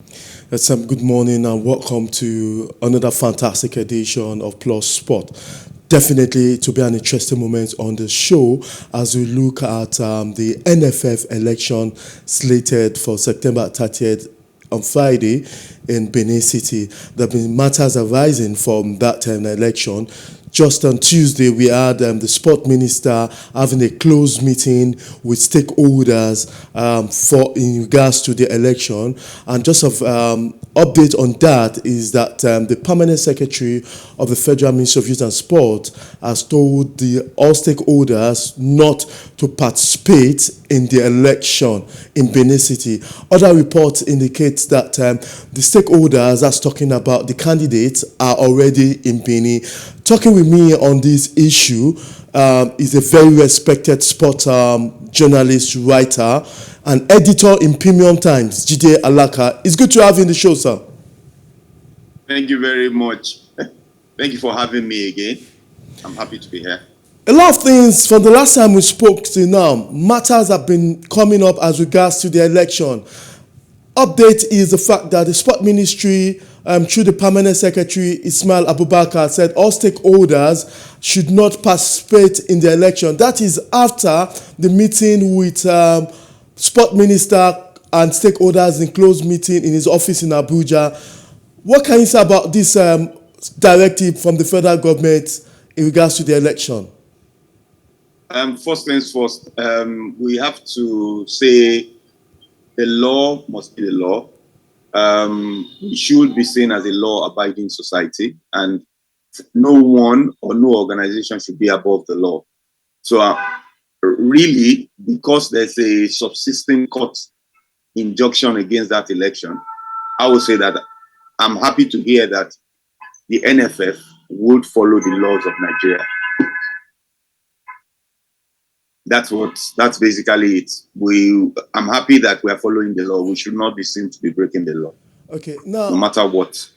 Good morning and welcome to another fantastic edition of Plus Sport. Definitely to be an interesting moment on the show as we look at the NFF election slated for September 30th on Friday in Benin City. There have been matters arising from that election. Just on Tuesday, we had the sport minister having a closed meeting with stakeholders for in regards to the election. And just of update on that is that the permanent secretary of the Federal Ministry of Youth and Sport has told all stakeholders not to participate in the election in Benin City. Other reports indicate that the stakeholders that's talking about the candidates are already in Benin. Talking with me on this issue is a very respected sport journalist, writer, and editor in Premium Times, Jide Alaka. It's good to have you in the show, sir. Thank you very much. Thank you for having me again. I'm happy to be here. A lot of things from the last time we spoke to now, matters have been coming up as regards to the election. Update is the fact that the sport ministry, through the permanent secretary Ismail Abubakar, said all stakeholders should not participate in the election. That is after the meeting with sport minister and stakeholders in closed meeting in his office in Abuja. What can you say about this directive from the federal government in regards to the election? First things first, we have to say the law must be the law. We should be seen as a law-abiding society, and no one or no organization should be above the law. So really, because there's a subsisting court injunction against that election, I would say that I'm happy to hear that the NFF would follow the laws of Nigeria. That's basically it. I'm happy that we are following the law. We should not be seen to be breaking the law. Okay, now no matter what.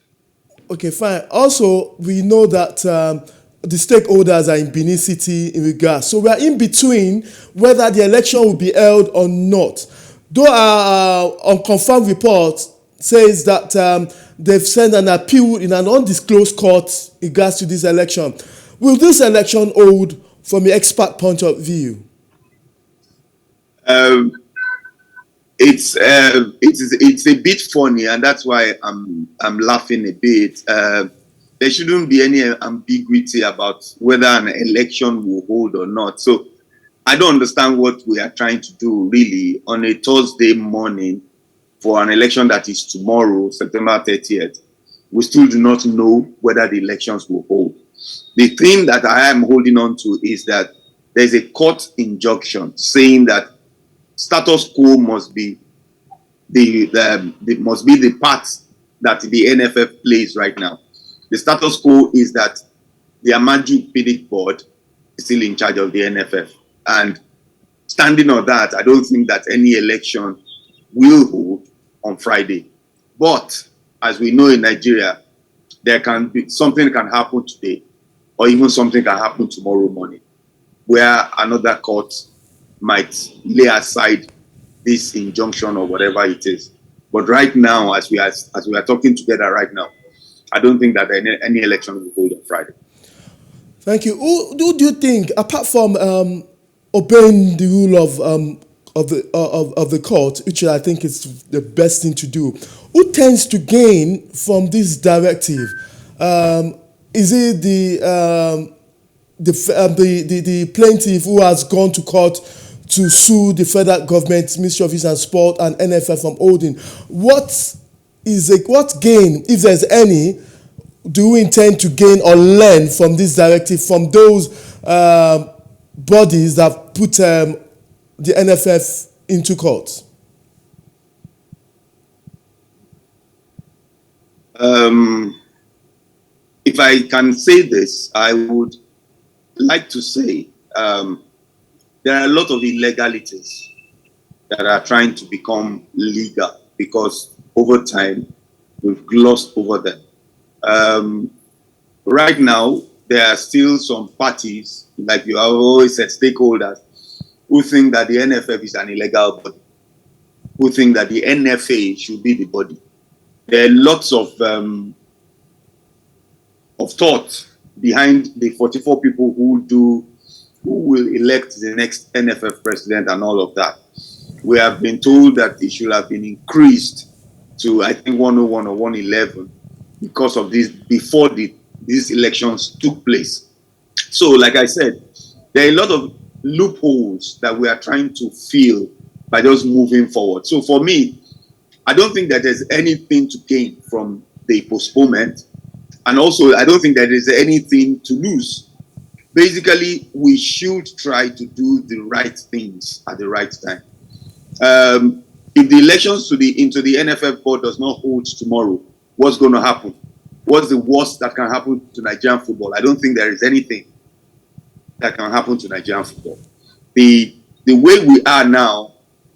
Okay, fine. Also, we know that the stakeholders are in Benin City in regards. So we are in between whether the election will be held or not. Though our unconfirmed report says that they've sent an appeal in an undisclosed court in regards to this election. Will this election hold from the expert point of view? It's a bit funny, and that's why I'm laughing a bit. There shouldn't be any ambiguity about whether an election will hold or not. So I don't understand what we are trying to do really on a Thursday morning for an election that is tomorrow, September 30th. We still do not know whether the elections will hold. The thing that I am holding on to is that there's a court injunction saying that status quo must be the part that the NFF plays right now. The status quo is that the Amaju Pedic Board is still in charge of the NFF. And standing on that, I don't think that any election will hold on Friday. But as we know in Nigeria, something can happen today, or even something can happen tomorrow morning, where another court might lay aside this injunction or whatever it is. But right now, as we are talking together right now, I don't think that any election will hold on Friday. Thank you. Who do you think, apart from obeying the rule of the court, which I think is the best thing to do, who tends to gain from this directive? Is it the plaintiff who has gone to court to sue the federal government, Ministry of Youth and Sport, and NFF from holding? What gain, if there's any, do we intend to gain or learn from this directive from those bodies that put the NFF into court? If I can say this, I would like to say there are a lot of illegalities that are trying to become legal because over time we've glossed over them. Right now, there are still some parties, like you have always said, stakeholders, who think that the NFF is an illegal body, who think that the NFA should be the body. there are lots of thought behind the 44 people who will elect the next NFF president and all of that. We have been told that it should have been increased to, I think, 101 or 111 because of this, before these elections took place. So, like I said, there are a lot of loopholes that we are trying to fill by just moving forward. So for me, I don't think that there's anything to gain from the postponement. And also, I don't think that there's anything to lose. Basically, we should try to do the right things at the right time. If the elections into the NFF board does not hold tomorrow, what's going to happen? What's the worst that can happen to Nigerian football? I don't think there is anything that can happen to Nigerian football. The way we are now,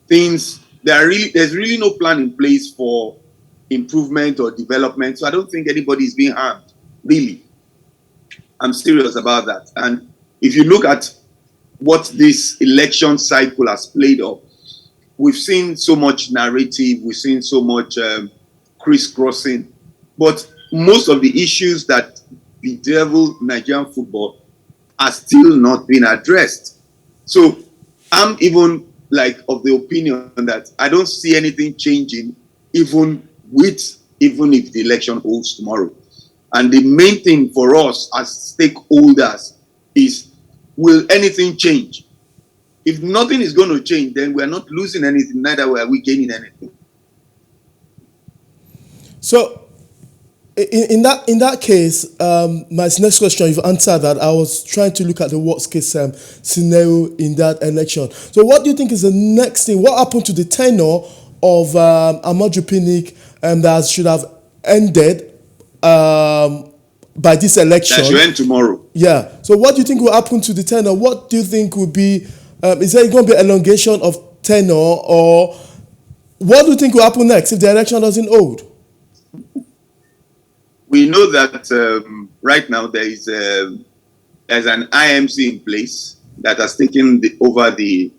there's really no plan in place for improvement or development. So I don't think anybody is being harmed, really. I'm serious about that. And if you look at what this election cycle has played up, we've seen so much narrative, we've seen so much crisscrossing, but most of the issues that bedevil Nigerian football are still not being addressed. So I'm even of the opinion that I don't see anything changing even if the election holds tomorrow. And the main thing for us as stakeholders is, will anything change? If nothing is going to change, then we're not losing anything, neither are we gaining anything. So in that case, my next question, you've answered that. I was trying to look at the worst case scenario in that election. So what do you think is the next thing? What happened to the tenure of Amaju Pinnick that should have ended by this election? That should end tomorrow. Yeah. So what do you think will happen to the tenure? What do you think will be, is there going to be elongation of tenure, or what do you think will happen next if the election doesn't hold? We know that right now there's an IMC in place that has taken over the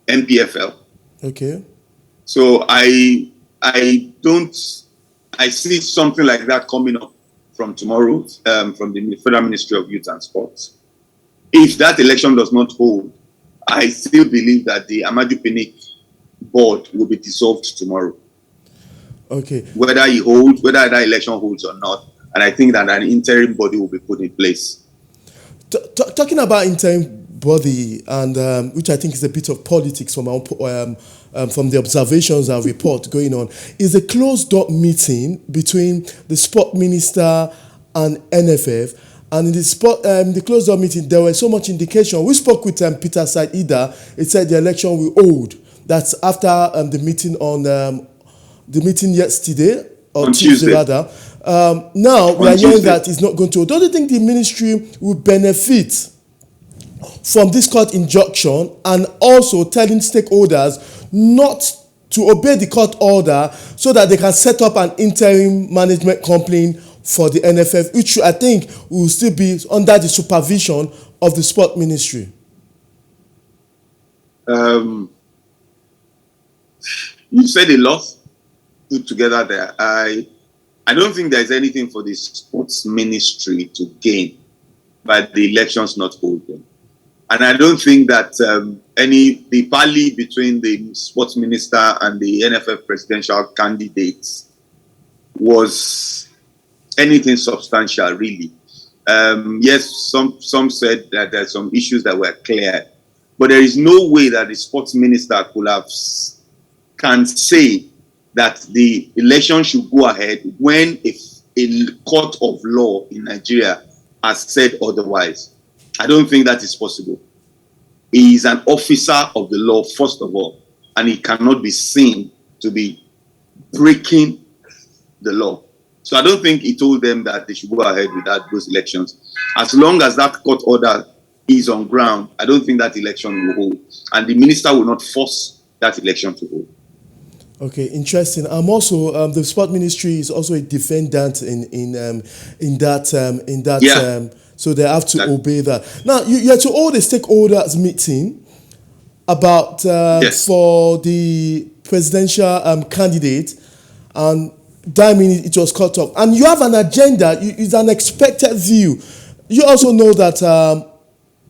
NPFL. Okay. So I see something like that coming up from tomorrow from the Federal Ministry of Youth and Sports. If that election does not hold, I still believe that the Amaju Pinnick board will be dissolved tomorrow. Okay. Whether that election holds or not, and I think that an interim body will be put in place. Talking about interim body, and which I think is a bit of politics from the observations and report going on, is a closed-door meeting between the sport minister and NFF. And in the closed-door meeting, there was so much indication. We spoke with Peter Said-Ida. It said the election will hold. That's after the meeting the meeting yesterday, or Tuesday rather. Now we are hearing that it's not going to. Don't you think the ministry will benefit from this court injunction, and also telling stakeholders not to obey the court order so that they can set up an interim management company for the NFF, which I think will still be under the supervision of the sport ministry? You said a lot put together there. I don't think there's anything for the sports ministry to gain by the elections not holding. And I don't think that the parley between the sports minister and the NFF presidential candidates was anything substantial, really. Yes, some said that there's some issues that were clear, but there is no way that the sports minister can say that the election should go ahead when a court of law in Nigeria has said otherwise. I don't think that is possible. He is an officer of the law, first of all, and he cannot be seen to be breaking the law. So I don't think he told them that they should go ahead with those elections. As long as that court order is on ground, I don't think that election will hold. And the minister will not force that election to hold. Okay, interesting. Also, the sport ministry is also a defendant in that. Yeah. So they have to obey that. Now, you had to hold a stakeholders meeting about yes. for the presidential candidate, and Diamond, it was cut off. And you have an agenda, it's an expected view. You also know that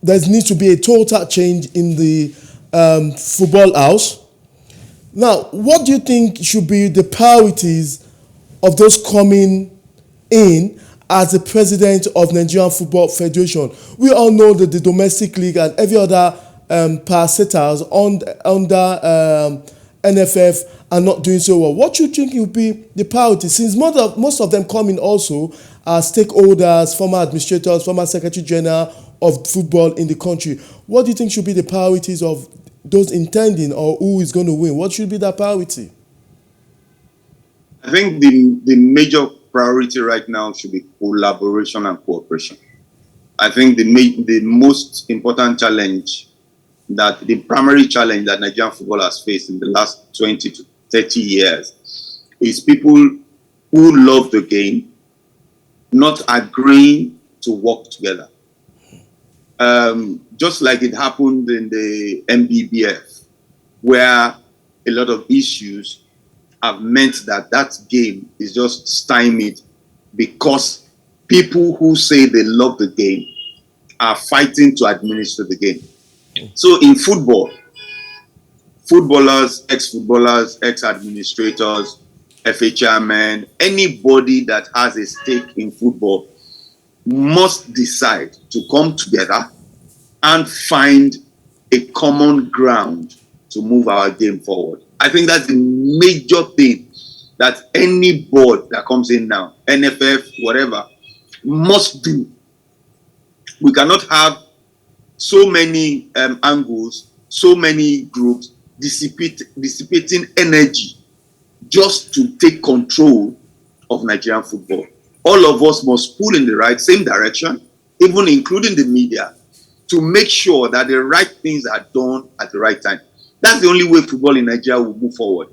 there needs to be a total change in the football house. Now, what do you think should be the priorities of those coming in as the president of Nigerian Football Federation? We all know that the domestic league and every other parastatals under NFF are not doing so well. What do you think will be the priority? Since most of them come in also as stakeholders, former administrators, former secretary general of football in the country. What do you think should be the priorities of those intending, or who is going to win? What should be that priority? I think the major priority right now should be collaboration and cooperation. I think the most important challenge, the primary challenge that Nigerian football has faced in the last 20 to 30 years is people who love the game not agreeing to work together. Just like it happened in the MBBF, where a lot of issues have meant that game is just stymied because people who say they love the game are fighting to administer the game. So in football, footballers, ex-footballers, ex-administrators, FA chairmen, anybody that has a stake in football must decide to come together and find a common ground to move our game forward. I think that's the major thing that any board that comes in now, NFF, whatever, must do. We cannot have so many angles, so many groups dissipating energy just to take control of Nigerian football. All of us must pull in the same direction, even including the media, to make sure that the right things are done at the right time. That's the only way football in Nigeria will move forward.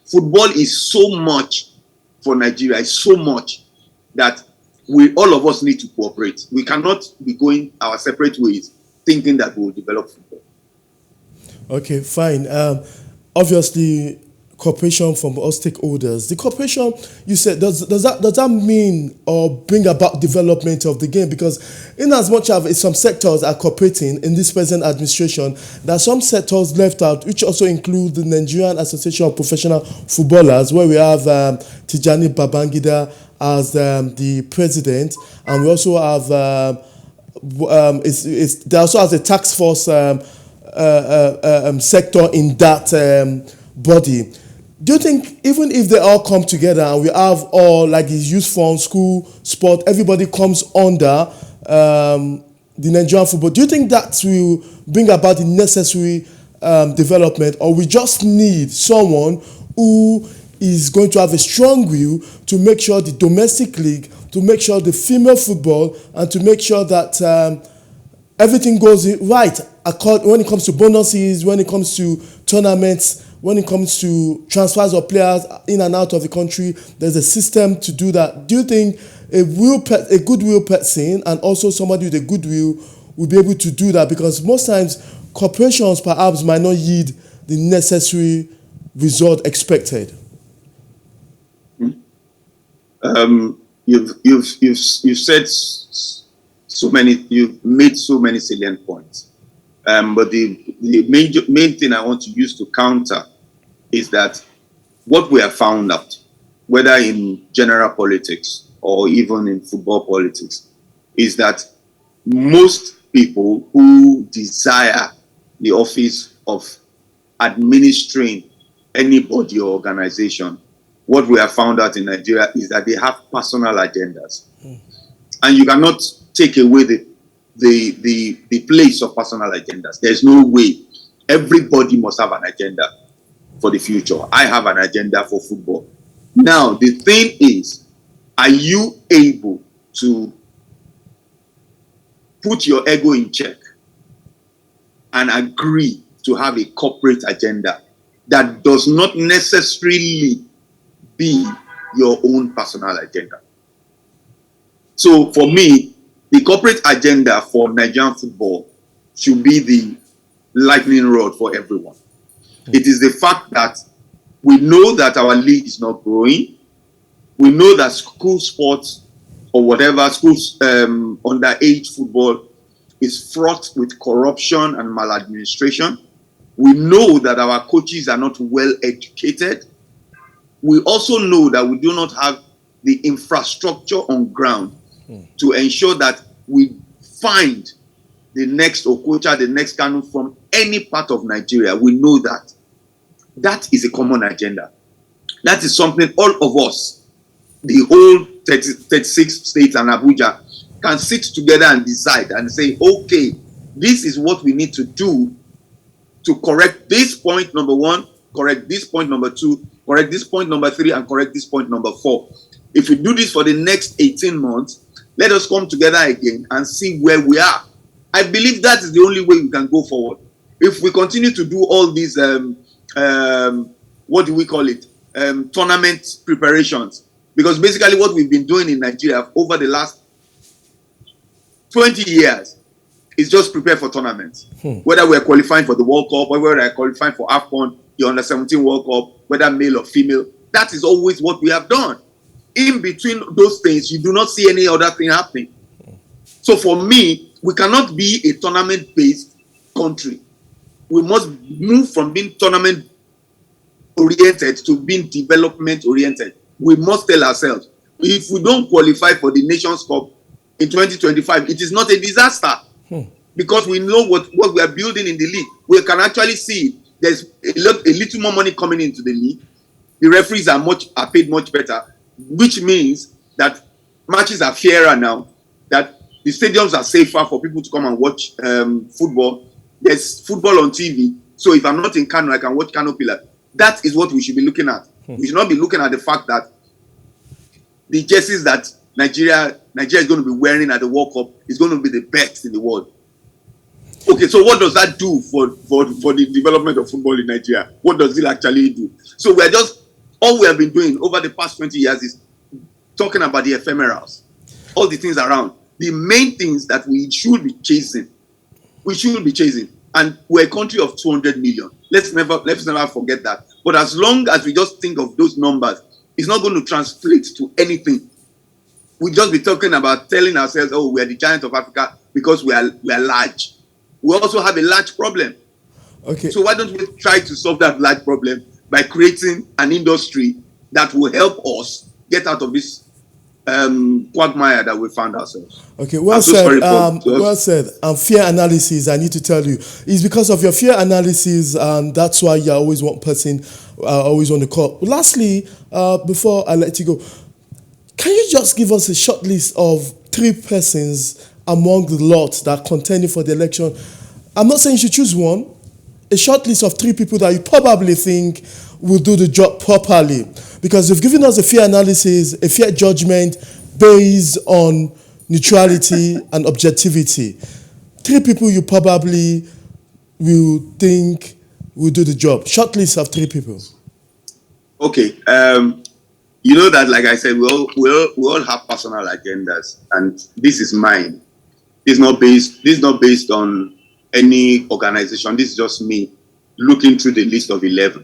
Football is so much for Nigeria, it's so much that all of us need to cooperate. We cannot be going our separate ways thinking that we will develop football. Okay, fine. Obviously, cooperation from all stakeholders. The cooperation, you said, does that mean or bring about development of the game? Because in as much as some sectors are cooperating in this present administration, there are some sectors left out, which also include the Nigerian Association of Professional Footballers, where we have Tijani Babangida as the president, and we also have there also has a task force sector in that body. Do you think even if they all come together and we have all like his youth fund, school, sport, everybody comes under the Nigerian football, do you think that will bring about the necessary development, or we just need someone who is going to have a strong will to make sure the domestic league, to make sure the female football, and to make sure that everything goes right when it comes to bonuses, when it comes to tournaments, when it comes to transfers of players in and out of the country? There's a system to do that. Do you think a goodwill person and also somebody with a goodwill will be able to do that? Because most times corporations perhaps might not yield the necessary result expected. You've said so many. You've made so many salient points. But the main thing I want to use to counter is that what we have found out, whether in general politics or even in football politics, is that most people who desire the office of administering any body or organization, what we have found out in Nigeria is that they have personal agendas. And you cannot take away the place of personal agendas. There's no way. Everybody must have an agenda for the future. I have an agenda for football. Now, the thing is, are you able to put your ego in check and agree to have a corporate agenda that does not necessarily be your own personal agenda? So for me, the corporate agenda for Nigerian football should be the lightning rod for everyone. It is the fact that we know that our league is not growing. We know that school sports or whatever, schools underage football is fraught with corruption and maladministration. We know that our coaches are not well educated. We also know that we do not have the infrastructure on ground to ensure that we find the next Okocha, the next Kanu from any part of Nigeria. We know that. That is a common agenda. That is something all of us, the whole 36 states and Abuja, can sit together and decide and say, okay, this is what we need to do to correct this point number one, correct this point number two, correct this point number three, and correct this point number four. If we do this for the next 18 months, let us come together again and see where we are. I believe that is the only way we can go forward. If we continue to do all these, what do we call it, tournament preparations, because basically what we've been doing in Nigeria over the last 20 years is just prepare for tournaments. Whether we're qualifying for the World Cup, or whether we're qualifying for AFCON, the Under-17 World Cup, whether male or female, that is always what we have done. In between those things, you do not see any other thing happening. So for me, we cannot be a tournament-based country. We must move from being tournament-oriented to being development-oriented. We must tell ourselves, if we don't qualify for the Nations Cup in 2025, it is not a disaster. Because we know what we are building in the league. We can actually see it. There's a little more money coming into the league. The referees are paid much better, which means that matches are fairer now, that the stadiums are safer for people to come and watch football. There's football on TV. So if I'm not in Kano, I can watch Kano Pillar. That is what we should be looking at. We should not be looking at the fact that the jerseys that Nigeria is going to be wearing at the World Cup is going to be the best in the world. Okay, so what does that do for the development of football in Nigeria? What does it actually do? So all we have been doing over the past 20 years is talking about the ephemerals, all the things around. The main things that we should be chasing, and we're a country of 200 million. Let's never forget that. But as long as we just think of those numbers, it's not going to translate to anything. We'll just be talking about telling ourselves, oh, we are the giant of Africa because we are large. We also have a large problem. Okay. So why don't we try to solve that large problem by creating an industry that will help us get out of this quagmire that we found ourselves? Okay, well said. Well said. Fear analysis, I need to tell you, is because of your fear analysis, and that's why you're always one person, always on the call. Lastly, before I let you go, can you just give us a short list of 3 persons among the lot that are contending for the election? I'm not saying you should choose one. A short list of 3 people that you probably think will do the job properly. Because you've given us a fair analysis, a fair judgment based on neutrality and objectivity. 3 people you probably will think will do the job. Short list of 3 people. Okay. You know that, like I said, we all have personal agendas, and this is mine. This is not based on any organization. This is just me looking through the list of 11.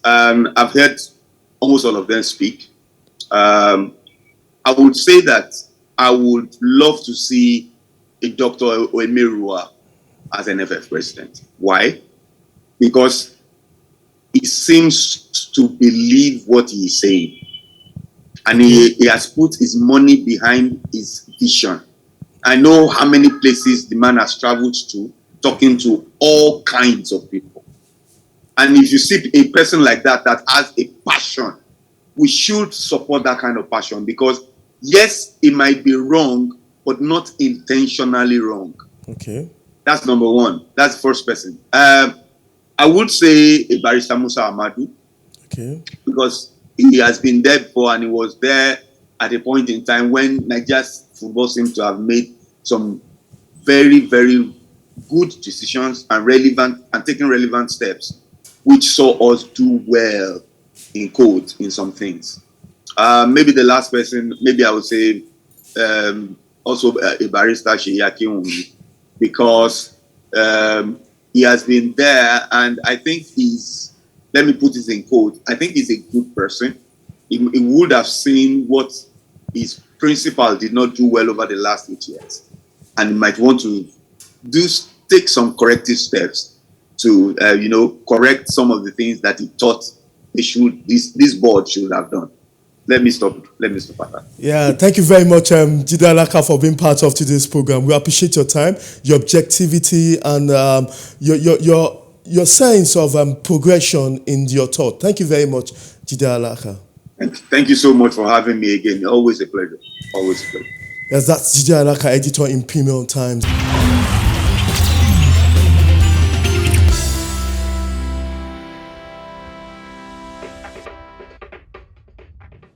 I've heard almost all of them speak. I would say that I would love to see a Dr. Oemerua as NFF president. Why? Because he seems to believe what he is saying. And he has put his money behind his vision. I know how many places the man has traveled to, talking to all kinds of people. And if you see a person like that has a passion, we should support that kind of passion, because yes, it might be wrong, but not intentionally wrong. Okay. That's number one. That's the first person. I would say a Barrister Musa Amadu. Okay. Because he has been there before, and he was there at a point in time when Nigeria's football seems to have made some very, very good decisions and taking relevant steps, which saw us do well in some things. Maybe the last person, maybe I would say also a barrister, Sheyaki Unmi, because he has been there, and I think let me put this in quote, I think he's a good person. he would have seen what his principal did not do well over the last 8 years, and he might want to take some corrective steps to correct some of the things that he thought this board should have done. Let me stop at that. Yeah, thank you very much, Jide Alaka, for being part of today's program. We appreciate your time, your objectivity, and your sense of progression in your thought. Thank you very much, Jide Alaka. Thank you so much for having me again. Always a pleasure. Always a pleasure. Yes, that's Jide Alaka, editor in Premium Times.